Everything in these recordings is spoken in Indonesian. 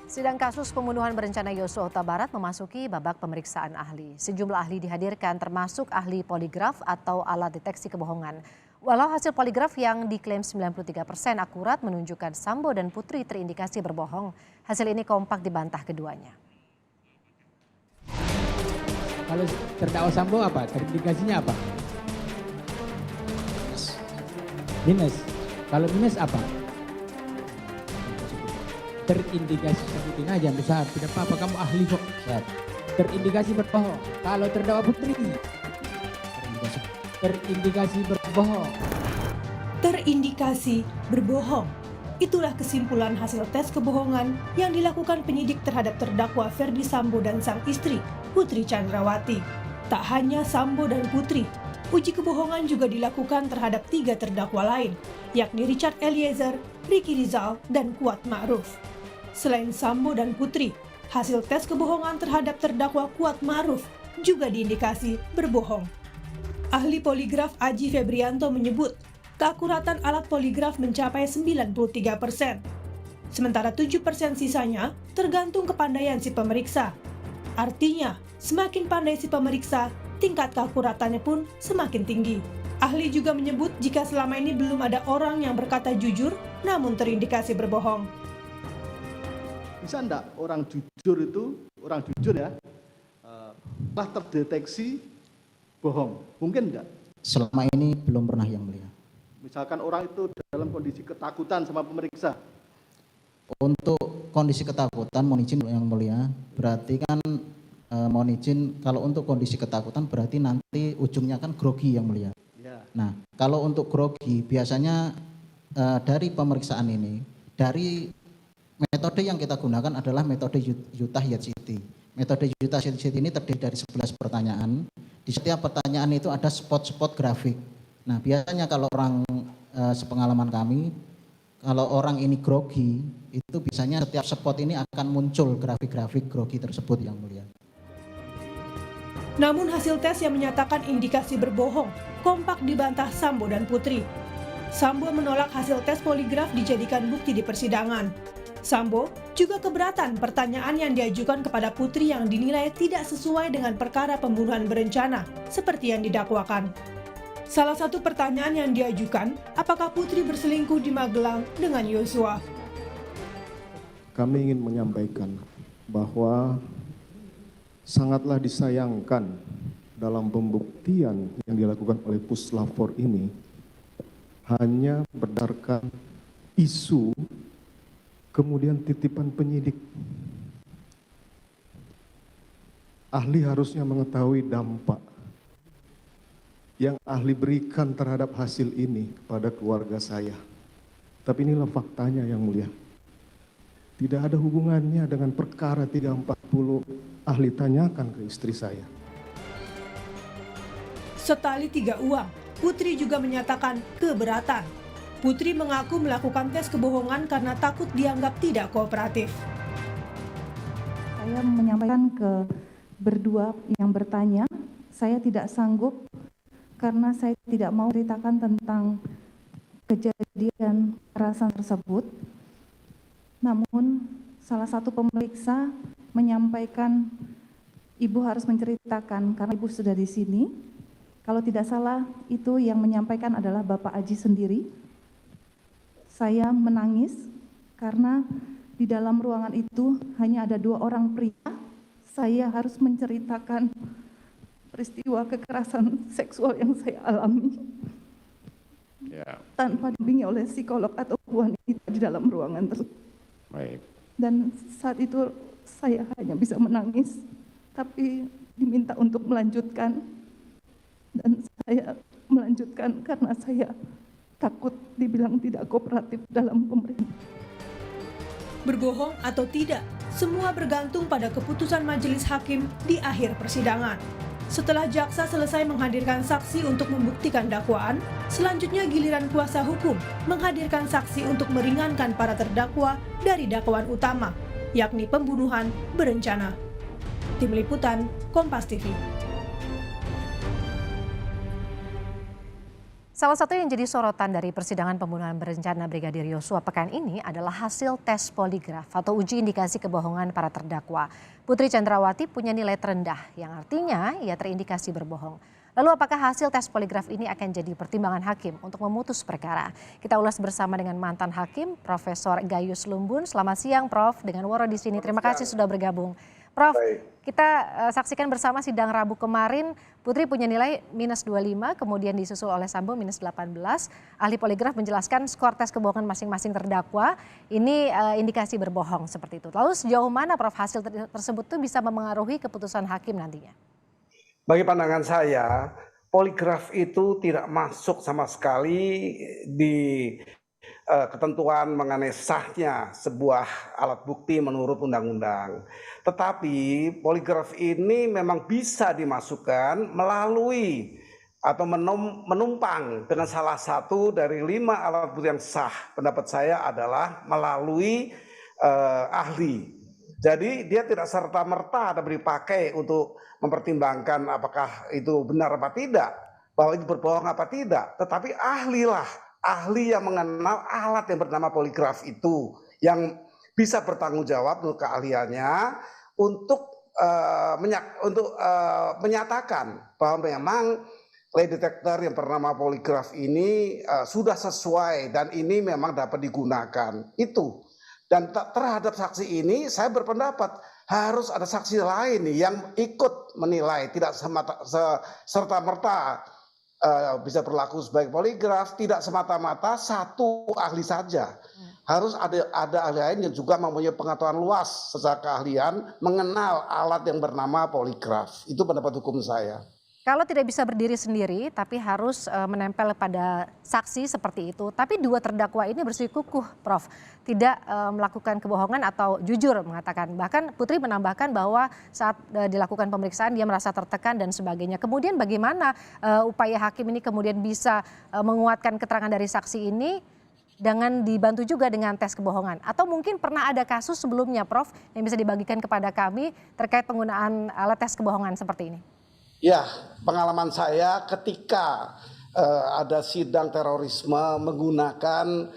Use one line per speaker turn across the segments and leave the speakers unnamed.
Sidang kasus pembunuhan berencana Yosua Huta Barat memasuki babak pemeriksaan ahli. Sejumlah ahli dihadirkan termasuk ahli poligraf atau alat deteksi kebohongan. Walau hasil poligraf yang diklaim 93% akurat menunjukkan Sambo dan Putri terindikasi berbohong, hasil ini kompak dibantah keduanya.
Kalau terdakwa Sambo apa? Terindikasinya apa? Minus. Kalau minus apa? Terindikasi, sebutin aja besar, tidak apa-apa, kamu ahli kok. Terindikasi berbohong. Kalau terdakwa Putri, terindikasi berbohong.
Terindikasi berbohong. Itulah kesimpulan hasil tes kebohongan yang dilakukan penyidik terhadap terdakwa Ferdi Sambo dan sang istri, Putri Chandrawati. Tak hanya Sambo dan Putri, uji kebohongan juga dilakukan terhadap 3 terdakwa lain, yakni Richard Eliezer, Ricky Rizal, dan Kuat Ma'ruf. Selain Sambo dan Putri, hasil tes kebohongan terhadap terdakwa Kuat Ma'ruf juga diindikasi berbohong. Ahli poligraf Aji Febrianto menyebut keakuratan alat poligraf mencapai 93%. Sementara 7% sisanya tergantung kepandaian si pemeriksa. Artinya, semakin pandai si pemeriksa, tingkat keakuratannya pun semakin tinggi. Ahli juga menyebut jika selama ini belum ada orang yang berkata jujur namun terindikasi berbohong.
Bisa enggak orang jujur ya, telah terdeteksi bohong? Mungkin enggak?
Selama ini belum pernah, Yang Mulia.
Misalkan orang itu dalam kondisi ketakutan sama pemeriksa.
Untuk kondisi ketakutan, mohon izin Yang Mulia, berarti kan mohon izin, kalau untuk kondisi ketakutan berarti nanti ujungnya kan grogi, Yang Mulia.
Ya.
Nah, kalau untuk grogi biasanya dari pemeriksaan ini, dari metode yang kita gunakan adalah metode Utah Yat-City. Metode Utah Yat-City ini terdiri dari 11 pertanyaan. Di setiap pertanyaan itu ada spot-spot grafik. Nah, biasanya kalau orang sepengalaman kami, kalau orang ini grogi, itu biasanya setiap spot ini akan muncul grafik-grafik grogi tersebut, Yang Mulia.
Namun hasil tes yang menyatakan indikasi berbohong kompak dibantah Sambo dan Putri. Sambo menolak hasil tes poligraf dijadikan bukti di persidangan. Sambo juga keberatan pertanyaan yang diajukan kepada Putri yang dinilai tidak sesuai dengan perkara pembunuhan berencana seperti yang didakwakan. Salah satu pertanyaan yang diajukan, apakah Putri berselingkuh di Magelang dengan Yosua?
Kami ingin menyampaikan bahwa sangatlah disayangkan dalam pembuktian yang dilakukan oleh Puslap 4 ini hanya berdasarkan isu kemudian titipan penyidik. Ahli harusnya mengetahui dampak yang ahli berikan terhadap hasil ini pada keluarga saya. Tapi inilah faktanya, Yang Mulia. Tidak ada hubungannya dengan perkara 340 ahli tanyakan ke istri saya.
Setali 3 uang, Putri juga menyatakan keberatan. Putri mengaku melakukan tes kebohongan karena takut dianggap tidak kooperatif.
Saya menyampaikan ke berdua yang bertanya, saya tidak sanggup karena saya tidak mau ceritakan tentang kejadian kekerasan tersebut. Namun salah satu pemeriksa menyampaikan ibu harus menceritakan karena ibu sudah di sini. Kalau tidak salah itu yang menyampaikan adalah Bapak Aji sendiri. Saya menangis karena di dalam ruangan itu hanya ada 2 orang pria. Saya harus menceritakan peristiwa kekerasan seksual yang saya alami tanpa dibimbing oleh psikolog atau wanita di dalam ruangan tersebut.
Baik.
Dan saat itu saya hanya bisa menangis, tapi diminta untuk melanjutkan. Dan saya melanjutkan karena saya takut dibilang tidak kooperatif dalam pemerintah.
Berbohong atau tidak, semua bergantung pada keputusan majelis hakim di akhir persidangan. Setelah jaksa selesai menghadirkan saksi untuk membuktikan dakwaan, selanjutnya giliran kuasa hukum menghadirkan saksi untuk meringankan para terdakwa dari dakwaan utama, yakni pembunuhan berencana. Tim Liputan, Kompas TV.
Salah satu yang jadi sorotan dari persidangan pembunuhan berencana Brigadir Yosua pekan ini adalah hasil tes poligraf atau uji indikasi kebohongan para terdakwa. Putri Chandrawati punya nilai terendah yang artinya ia terindikasi berbohong. Lalu apakah hasil tes poligraf ini akan jadi pertimbangan hakim untuk memutus perkara? Kita ulas bersama dengan mantan hakim Profesor Gayus Lumbun. Selamat siang Prof, dengan Woro di sini. Terima kasih sudah bergabung. Prof, kita saksikan bersama sidang Rabu kemarin, Putri punya nilai -25, kemudian disusul oleh Sambo -18. Ahli poligraf menjelaskan skor tes kebohongan masing-masing terdakwa, ini indikasi berbohong seperti itu. Lalu sejauh mana Prof hasil tersebut tuh bisa memengaruhi keputusan hakim nantinya?
Bagi pandangan saya, poligraf itu tidak masuk sama sekali di ketentuan mengenai sahnya sebuah alat bukti menurut undang-undang. Tetapi poligraf ini memang bisa dimasukkan melalui atau menumpang dengan salah satu dari 5 alat bukti yang sah. Pendapat saya adalah melalui ahli. Jadi dia tidak serta-merta dipakai untuk mempertimbangkan apakah itu benar apa tidak, bahwa itu berbohong apa tidak. Tetapi ahli yang mengenal alat yang bernama poligraf itu, yang bisa bertanggung jawab untuk keahliannya untuk menyatakan bahwa memang lay detector yang bernama poligraf ini sudah sesuai dan ini memang dapat digunakan. Itu. Dan terhadap saksi ini saya berpendapat harus ada saksi lain yang ikut menilai, tidak serta-merta bisa berlaku sebagai poligraf, tidak semata-mata satu ahli saja. Harus ada ahli lain yang juga mempunyai pengetahuan luas secara keahlian mengenal alat yang bernama poligraf. Itu pendapat hukum saya.
Kalau tidak bisa berdiri sendiri tapi harus menempel pada saksi seperti itu. Tapi 2 terdakwa ini bersikukuh Prof. Tidak melakukan kebohongan atau jujur mengatakan. Bahkan Putri menambahkan bahwa saat dilakukan pemeriksaan dia merasa tertekan dan sebagainya. Kemudian bagaimana upaya hakim ini kemudian bisa menguatkan keterangan dari saksi ini dengan dibantu juga dengan tes kebohongan? Atau mungkin pernah ada kasus sebelumnya Prof yang bisa dibagikan kepada kami terkait penggunaan alat tes kebohongan seperti ini?
Ya, pengalaman saya ketika ada sidang terorisme menggunakan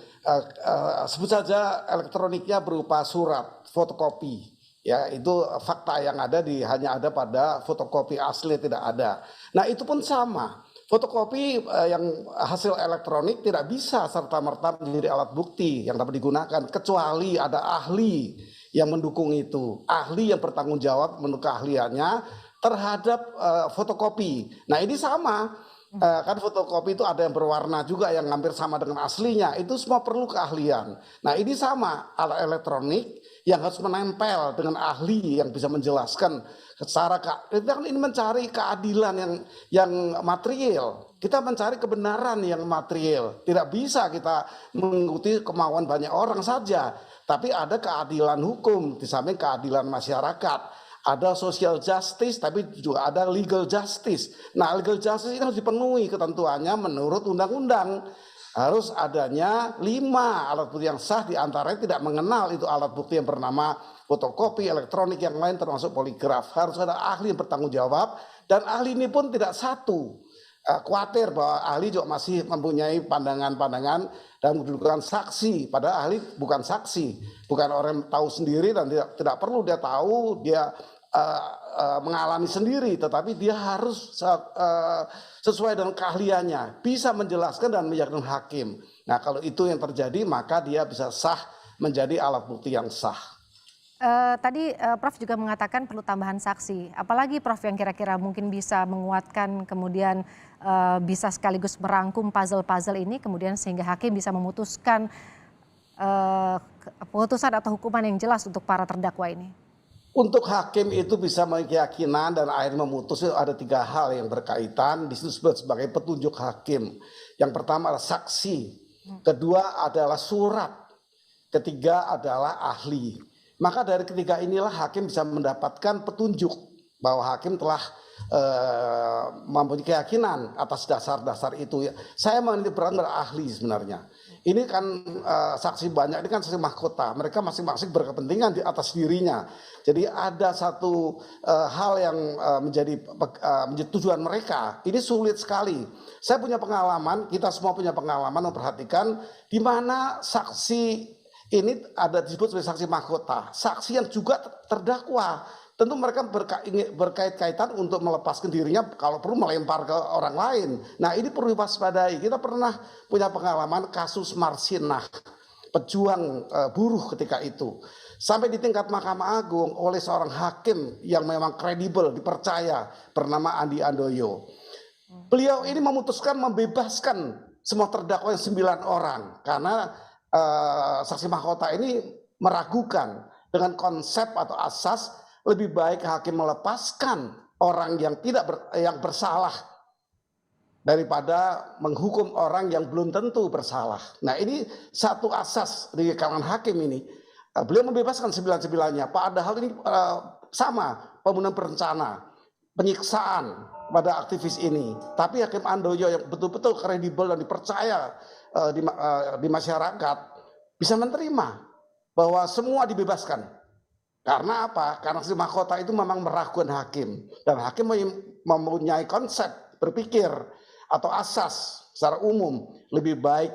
sebut saja elektroniknya berupa surat, fotokopi. Ya, itu fakta yang ada hanya ada pada fotokopi, asli tidak ada. Nah, itu pun sama. Fotokopi yang hasil elektronik tidak bisa serta-merta menjadi alat bukti yang dapat digunakan kecuali ada ahli yang mendukung itu. Ahli yang bertanggung jawab menurut keahliannya terhadap fotokopi. Nah ini sama, kan fotokopi itu ada yang berwarna juga yang hampir sama dengan aslinya. Itu semua perlu keahlian. Nah ini sama, alat elektronik yang harus menempel dengan ahli yang bisa menjelaskan secara kita kan ini mencari keadilan yang material. Kita mencari kebenaran yang material. Tidak bisa kita mengikuti kemauan banyak orang saja. Tapi ada keadilan hukum di samping keadilan masyarakat. Ada social justice tapi juga ada legal justice. Nah legal justice ini harus dipenuhi ketentuannya menurut undang-undang. Harus adanya 5 alat bukti yang sah, diantaranya tidak mengenal itu alat bukti yang bernama fotokopi, elektronik yang lain termasuk poligraf. Harus ada ahli yang bertanggung jawab dan ahli ini pun tidak satu. Khawatir bahwa ahli juga masih mempunyai pandangan-pandangan dan mendudukan saksi, padahal ahli bukan saksi, bukan orang yang tahu sendiri dan tidak perlu dia tahu, dia mengalami sendiri, tetapi dia harus sesuai dengan keahliannya, bisa menjelaskan dan meyakinkan hakim. Nah kalau itu yang terjadi maka dia bisa sah menjadi alat bukti yang sah.
Tadi Prof juga mengatakan perlu tambahan saksi. Apalagi Prof yang kira-kira mungkin bisa menguatkan kemudian bisa sekaligus merangkum puzzle-puzzle ini kemudian sehingga hakim bisa memutuskan putusan atau hukuman yang jelas untuk para terdakwa ini.
Untuk hakim itu bisa keyakinan dan akhirnya memutus itu ada 3 hal yang berkaitan. Di situ disebut sebagai petunjuk hakim. Yang pertama adalah saksi, kedua adalah surat, ketiga adalah ahli. Maka dari ketiga inilah hakim bisa mendapatkan petunjuk bahwa hakim telah mempunyai keyakinan atas dasar-dasar itu. Saya menitik berat pada ahli sebenarnya. Ini kan saksi banyak, ini kan saksi mahkota. Mereka masing-masing berkepentingan di atas dirinya. Jadi ada satu hal yang menjadi tujuan mereka. Ini sulit sekali. Saya punya pengalaman, kita semua punya pengalaman memperhatikan di mana saksi ini ada disebut sebagai saksi mahkota. Saksi yang juga terdakwa. Tentu mereka berkait-kaitan untuk melepaskan dirinya kalau perlu melempar ke orang lain. Nah ini perlu diwaspadai. Kita pernah punya pengalaman kasus Marsinah, pejuang buruh ketika itu. Sampai di tingkat Mahkamah Agung oleh seorang hakim yang memang kredibel, dipercaya, bernama Andi Handoyo. Beliau ini memutuskan membebaskan semua terdakwa yang 9 orang. Karena saksi mahkota ini meragukan dengan konsep atau asas lebih baik hakim melepaskan orang yang yang bersalah daripada menghukum orang yang belum tentu bersalah. Nah ini satu asas di kalangan hakim ini. Beliau membebaskan 9-9-nya. Padahal ini sama pembunuhan berencana, penyiksaan pada aktivis ini. Tapi Hakim Handoyo yang betul-betul kredibel dan dipercaya di masyarakat bisa menerima bahwa semua dibebaskan. Karena apa? Karena si mahkota itu memang meragukan hakim. Dan hakim mempunyai konsep berpikir atau asas secara umum lebih baik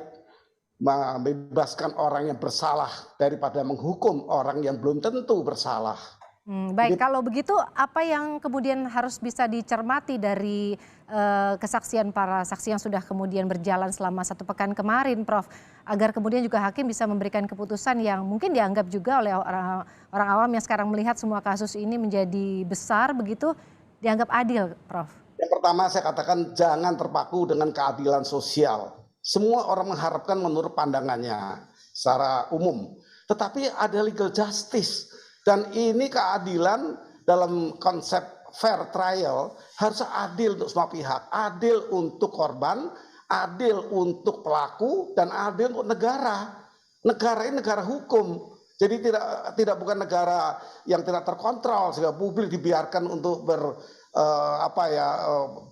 membebaskan orang yang bersalah daripada menghukum orang yang belum tentu bersalah.
Baik, kalau begitu apa yang kemudian harus bisa dicermati dari kesaksian para saksi yang sudah kemudian berjalan selama 1 pekan kemarin, Prof, agar kemudian juga hakim bisa memberikan keputusan yang mungkin dianggap juga oleh orang awam yang sekarang melihat semua kasus ini menjadi besar begitu, dianggap adil, Prof?
Yang pertama saya katakan jangan terpaku dengan keadilan sosial. Semua orang mengharapkan menurut pandangannya secara umum. Tetapi ada legal justice. Dan ini keadilan dalam konsep fair trial harus adil untuk semua pihak. Adil untuk korban, adil untuk pelaku, dan adil untuk negara. Negara ini negara hukum. Jadi tidak bukan negara yang tidak terkontrol sehingga publik dibiarkan untuk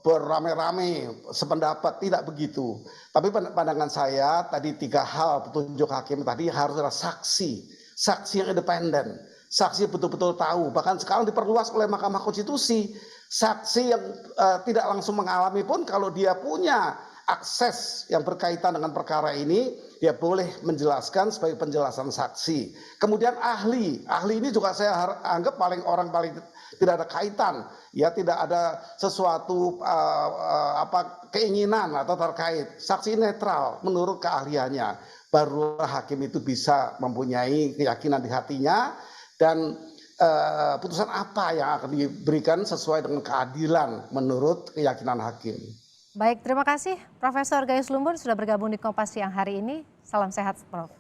beramai-ramai sependapat, tidak begitu. Tapi pandangan saya tadi 3 hal petunjuk hakim tadi harus ada saksi yang independen, saksi yang betul-betul tahu. Bahkan sekarang diperluas oleh Mahkamah Konstitusi, saksi yang tidak langsung mengalami pun kalau dia punya akses yang berkaitan dengan perkara ini, dia boleh menjelaskan sebagai penjelasan saksi. Kemudian ahli ini juga saya anggap orang paling tidak ada kaitan, ya tidak ada sesuatu keinginan atau terkait. Saksi netral menurut keahliannya, baru hakim itu bisa mempunyai keyakinan di hatinya dan putusan apa yang akan diberikan sesuai dengan keadilan menurut keyakinan hakim.
Baik, terima kasih Profesor Gayus Lumbun sudah bergabung di Kompas siang hari ini. Salam sehat, Prof.